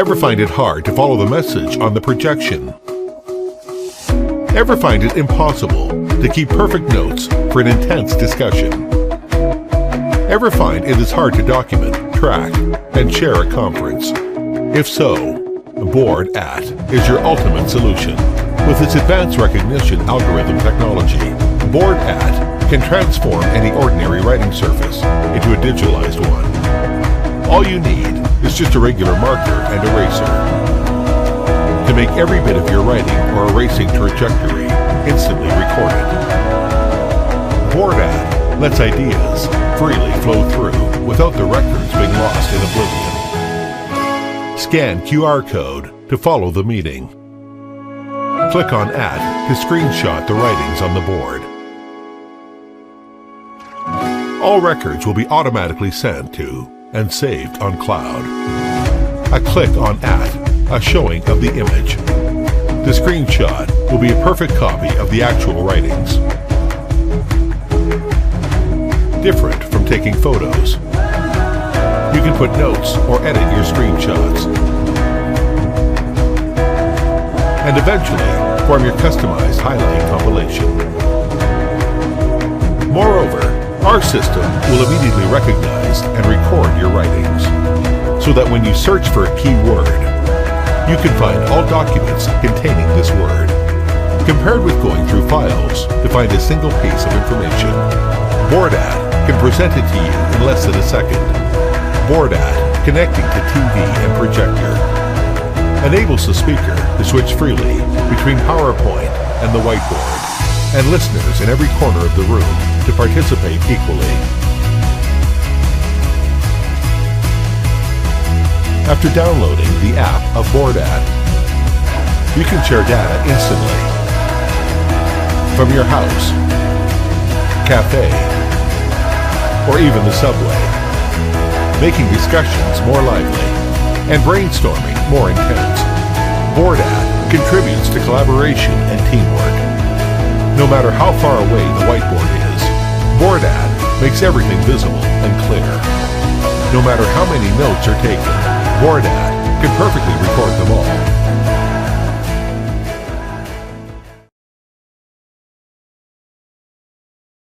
Ever find it hard to follow the message on the projection? Ever find it impossible to keep perfect notes for an intense discussion? Ever find it is hard to document, track, and share a conference? If so, BoardIT is your ultimate solution. With its advanced recognition algorithm technology, BoardIT can transform any ordinary writing surface into a digitalized one. All you need is just a regular marker and eraser to make every bit of your writing or erasing trajectory instantly recorded. BoardIT lets ideas freely flow through without the records being lost in oblivion. Scan QR code to follow the meeting. Click on Add to screenshot the writings on the board. All records will be automatically sent to and saved on cloud. A click on Add, a showing of the image. The screenshot will be a perfect copy of the actual writings. Different from taking photos. You can put notes or edit your screenshots. And eventually form your customized highlight compilation. Moreover, our system will immediately recognize and record your writings, so that when you search for a key word, you can find all documents containing this word. Compared with going through files to find a single piece of information, BoardIT can present it to you in less than a second. BoardIT, connecting to TV and projector, enables the speaker to switch freely between PowerPoint and the whiteboard, and listeners in every corner of the room to participate equally. After downloading the app of BoardIT, you can share data instantly from your house, cafe, or even the subway, making discussions more lively and brainstorming more intense. BoardIT contributes to collaboration and teamwork. No matter how far away the whiteboard is, BoardIT makes everything visible and clear. No matter how many notes are taken, BoardIT can perfectly record them all.